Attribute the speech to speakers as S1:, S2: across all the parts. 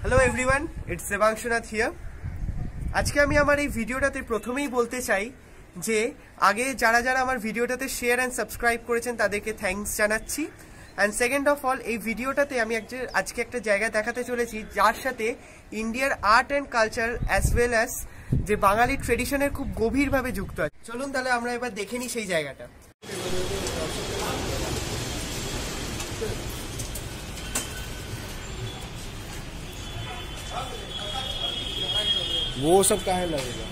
S1: Hello everyone, it's Devanshunath here. आज के आमी भिडियोटाते प्रथमेई बोलते चाइ जे आगे जारा जारा आमार भिडियोटाते शेयर एंड सबस्क्राइब करेछेन तादेरके थैंक्स जानाच्छि। एंड सेकेंड अफ अल এই ভিডিওটাতে আমি আজকে একটা জায়গা দেখাতে চলেছি যার সাথে ইন্ডিয়ার art and culture as well as যে বাঙালি ট্রেডিশনের খুব গভীরভাবে যুক্ত আছে। চলুন তাহলে আমরা এবার দেখে নিই সেই জায়গাটা।
S2: वो सब काहे लगेगा?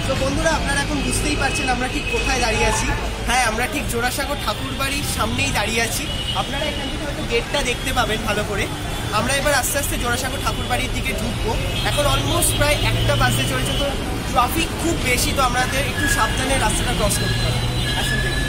S1: তো বন্ধুরা, আপনারা এখন বুঝতেই পারছেন আমরা ঠিক কোথায় দাঁড়িয়ে আছি। হ্যাঁ, আমরা ঠিক জোড়াসাঁকো ঠাকুর বাড়ির সামনেই দাঁড়িয়ে আছি। আপনারা এখান থেকে হয়তো গেটটা দেখতে পাবেন ভালো করে। আমরা এবার আস্তে আস্তে জোড়াসাঁকো ঠাকুর বাড়ির দিকে ঢুকবো। এখন অলমোস্ট প্রায় 1টা বাজতে চলেছে, তো ট্রাফিক খুব বেশি, তো আমাদের একটু সাবধানে রাস্তাটা ক্রস করতে হবে। আসুন দেখুন।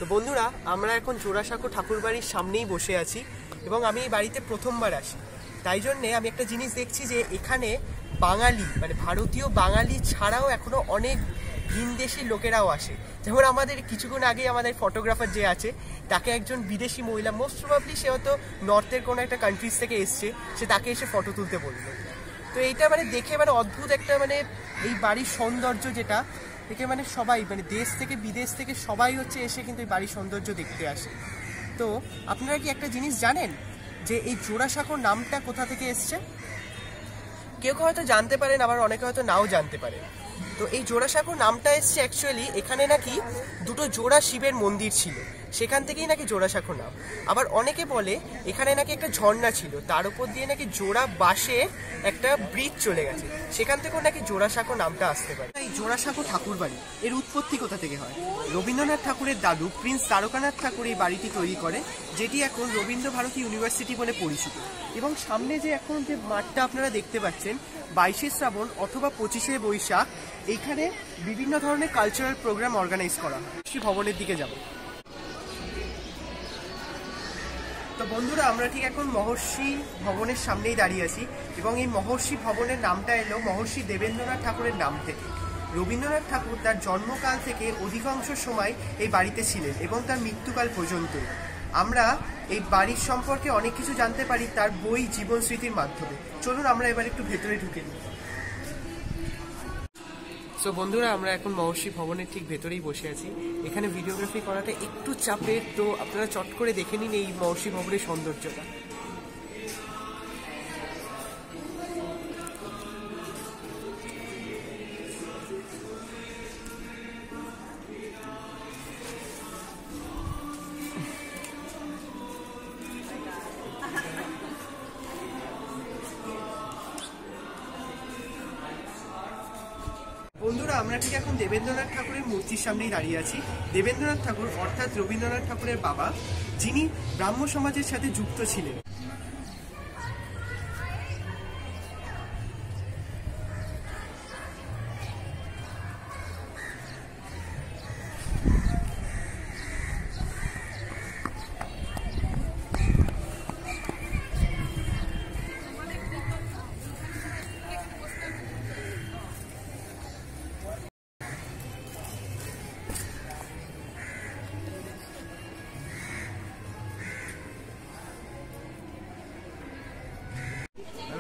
S1: তো বন্ধুরা, আমরা এখন জোড়াসাঁকো ঠাকুর বাড়ির সামনেই বসে আছি এবং আমি এই বাড়িতে প্রথমবার আসি। তাই জন্যে আমি একটা জিনিস দেখছি যে এখানে বাঙালি মানে ভারতীয় বাঙালি ছাড়াও এখনো অনেক ভিনদেশি লোকেরাও আসে। যেমন আমাদের কিছুক্ষণ আগে আমাদের ফটোগ্রাফার যে আছে তাকে একজন বিদেশি মহিলা, মোস্ট প্রবাবলি সে হয়তো নর্থের কোনো একটা কান্ট্রিজ থেকে এসছে, সে তাকে এসে ফটো তুলতে বললো। তো এইটা মানে দেখে মানে অদ্ভুত একটা মানে এই বাড়ির সৌন্দর্য যেটা দেখে মানে সবাই মানে দেশ থেকে বিদেশ থেকে সবাই হচ্ছে এসে কিন্তু এই বাড়ির সৌন্দর্য দেখতে আসে। তো আপনারা কি একটা জিনিস জানেন যে এই জোড়াসাঁকো নামটা কোথা থেকে এসছে? কেউ কেউ হয়তো জানতে পারেন, আবার অনেকে হয়তো নাও জানতে পারেন। তো এই জোড়াসাঁকো নামটা এসছে অ্যাকচুয়ালি এখানে নাকি দুটো জোড়া শিবের মন্দির ছিল, সেখান থেকেই নাকি জোড়াসাঁকো নাম। আবার অনেকে বলে এখানে নাকি একটা ঝর্ণা ছিল, তার উপর দিয়ে নাকি জোড়া বাঁশে একটা ব্রিজ চলে গেছে, সেখান থেকেও নাকি জোড়াসাঁকো নামটা আসতে পারে। এই জোড়াসাঁকো ঠাকুর বাড়ি এর উৎপত্তি কোথা থেকে হয়? রবীন্দ্রনাথ ঠাকুরের দাদু প্রিন্স তারকানাথ ঠাকুর এই বাড়িটি তৈরি করে, যেটি এখন রবীন্দ্র ভারতী ইউনিভার্সিটি বলে পরিচিত। এবং সামনে যে এখন যে মাঠটা আপনারা দেখতে পাচ্ছেন, 22শে শ্রাবণ অথবা 25শে বৈশাখ এইখানে বিভিন্ন ধরনের কালচারাল প্রোগ্রাম অর্গানাইজ করা হয়। সেই ভবনের দিকে যাব। তো বন্ধুরা, আমরা ঠিক এখন মহর্ষি ভবনের সামনেই দাঁড়িয়ে আছি এবং এই মহর্ষি ভবনের নামটা এলো মহর্ষি দেবেন্দ্রনাথ ঠাকুরের নাম থেকে। রবীন্দ্রনাথ ঠাকুর তার জন্মকাল থেকে অধিকাংশ সময় এই বাড়িতে ছিলেন এবং তার মৃত্যুকাল পর্যন্ত। আমরা এই বাড়ির সম্পর্কে অনেক কিছু জানতে পারি তার বই জীবন স্মৃতির মাধ্যমে। চলুন আমরা এবার একটু ভেতরে ঢুকে নিই। তো বন্ধুরা, আমরা এখন মহর্ষি ভবনের ঠিক ভেতরেই বসে আছি। এখানে ভিডিওগ্রাফি করাটা একটু চাপের, তো আপনারা চট করে দেখে নিন এই মহর্ষি ভবনের সৌন্দর্যটা। বন্ধুরা, আমরা ঠিক এখন দেবেন্দ্রনাথ ঠাকুরের মূর্তির সামনেই দাঁড়িয়ে আছি। দেবেন্দ্রনাথ ঠাকুর অর্থাৎ রবীন্দ্রনাথ ঠাকুরের বাবা, যিনি ব্রাহ্ম সমাজের সাথে যুক্ত ছিলেন।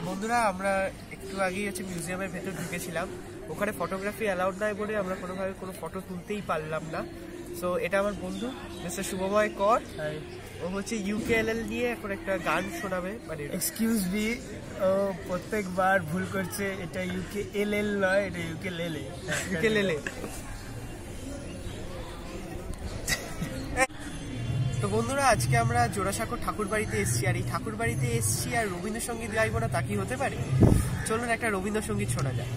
S1: বন্ধুরা, আমরা একটু আগেই হচ্ছে মিউজিয়ামের ভেতর ঢুকেছিলাম। ওখানে ফটোগ্রাফি অ্যালাউড নয় বলে আমরা কোনোভাবে কোনো ফটো তুলতেই পারলাম না। সো এটা আমার বন্ধু মিস্টার শুভময় কর, ও হচ্ছে ইউকেএলএল নিয়ে এখন একটা গান শোনাবে। মানে
S2: এক্সকিউজ মি, ও প্রত্যেকবার ভুল করছে, এটা ইউকেএলএল নয়, এটা ইউকেলেলে।
S1: ইউকেলেলে। তো বন্ধুরা, আজকে আমরা জোড়াসাঁকো ঠাকুর বাড়িতে এসেছি, আর এই ঠাকুর বাড়িতে এসেছি আর রবীন্দ্রসঙ্গীত গাইবো না তা কি হতে পারে? চলুন একটা রবীন্দ্রসঙ্গীত শোনা যায়।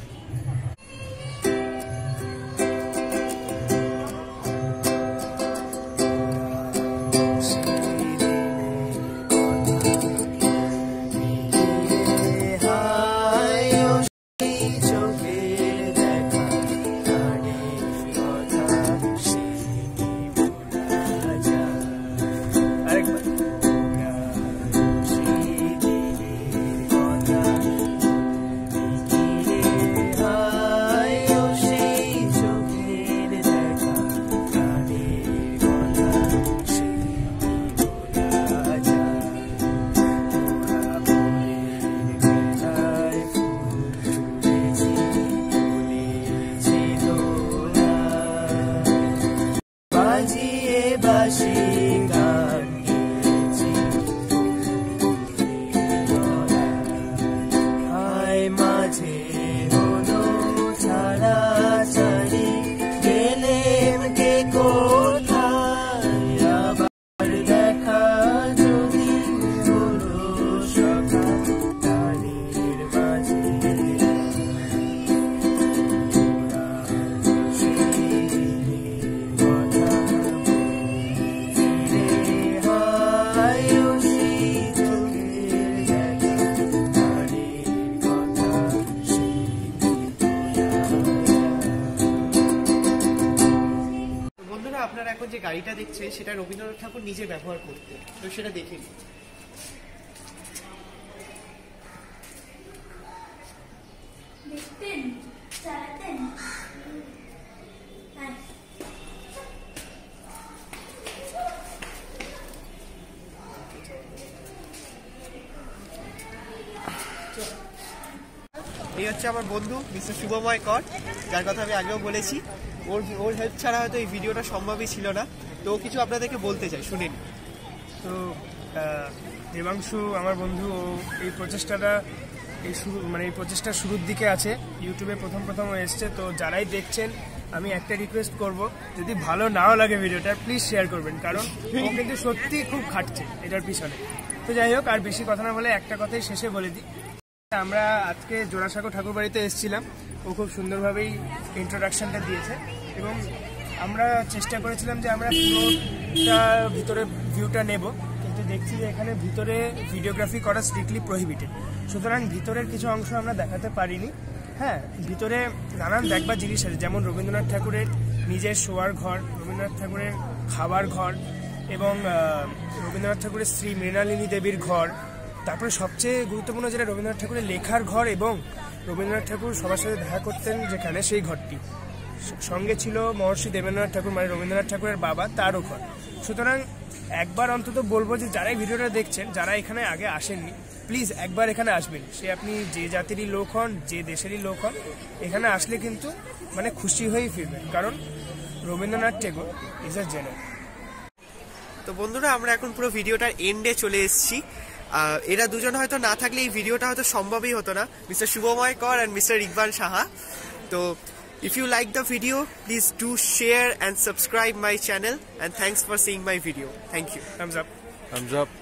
S1: বাজিয়ে বাঁশি গান গেয়েছি। হায় মাঝে হলো ছাড়াছাড়ি, গেলেম কে কোথায়, আবার দেখা যদি হলো সকাল তারের মাঝে। বন্ধুরা, আপনারা এখন যে গাড়িটা দেখছে সেটা রবীন্দ্রনাথ ঠাকুর নিজে ব্যবহার করতেন, তো সেটা দেখে নিন।
S3: দেখতেন, চালাতেন।
S1: এই হচ্ছে আমার বন্ধু মিস্টার শুভময় কর, যার কথা আমি আগেও বলেছি। ওর হেল্প ছাড়া হয়তো এই ভিডিওটা সম্ভবই ছিল না। তো ও কিছু আপনাদেরকে বলতে চাই, শুনেন।
S2: তো দেবাংশু আমার বন্ধু, ও এই প্রচেষ্টাটা এই প্রচেষ্টার শুরুর দিকে আছে। ইউটিউবে প্রথম ও এসছে। তো যারাই দেখছেন আমি একটা রিকোয়েস্ট করব, যদি ভালো নাও লাগে ভিডিওটা প্লিজ শেয়ার করবেন, কারণ ও কিন্তু সত্যি খুব খাটছে এটার পিছনে। তো যাই হোক, আর বেশি কথা না বলে একটা কথাই শেষে বলে দিই। আমরা আজকে জোড়াসাঁকো ঠাকুরবাড়িতে এসেছিলাম। ও খুব সুন্দরভাবেই ইন্ট্রোডাকশনটা দিয়েছে এবং আমরা চেষ্টা করেছিলাম যে আমরা পুরোটা ভিতরে ভিউটা নেব, কিন্তু দেখছি যে এখানে ভিতরে ভিডিওগ্রাফি করা স্ট্রিক্টলি প্রহিবিটেড। সুতরাং ভিতরের কিছু অংশ আমরা দেখাতে পারিনি। হ্যাঁ, ভিতরে নানান দেখবার জিনিস আছে, যেমন রবীন্দ্রনাথ ঠাকুরের নিজের শোয়ার ঘর, রবীন্দ্রনাথ ঠাকুরের খাবার ঘর এবং রবীন্দ্রনাথ ঠাকুরের স্ত্রী মৃণালিনী দেবীর ঘর। তারপরে সবচেয়ে গুরুত্বপূর্ণ যেটা রবীন্দ্রনাথ ঠাকুরের লেখার ঘর এবং রবীন্দ্রনাথ ঠাকুর সবার সাথে দেখা করতেন যেখানে, সেই ঘরটি। সঙ্গে ছিল মহর্ষি দেবেন্দ্রনাথ ঠাকুর, মানে রবীন্দ্রনাথ ঠাকুরের বাবা, তারও ঘর। সুতরাং একবার অন্তত বলবো যে যারাই ভিডিওটা দেখছেন, যারা এখানে আগে আসেননি, প্লিজ একবার এখানে আসবেন। সে আপনি যে জাতিরই লোক হন, যে দেশেরই লোক হন, এখানে আসলে কিন্তু মানে খুশি হয়েই ফিরবেন, কারণ রবীন্দ্রনাথ ঠাকুর ইজ আ জেনারেল।
S1: তো বন্ধুরা, আমরা এখন পুরো ভিডিওটার এন্ডে চলে এসেছি। এরা দুজন হয়তো না থাকলে এই ভিডিওটা হয়তো সম্ভবই হতো না, মিস্টার শুভময় কর অ্যান্ড মিস্টার ইকবাল সাহা। তো if you like the video, please do share and subscribe my channel, and thanks for seeing my video. Thank you.
S2: Thumbs up.
S4: Thumbs up.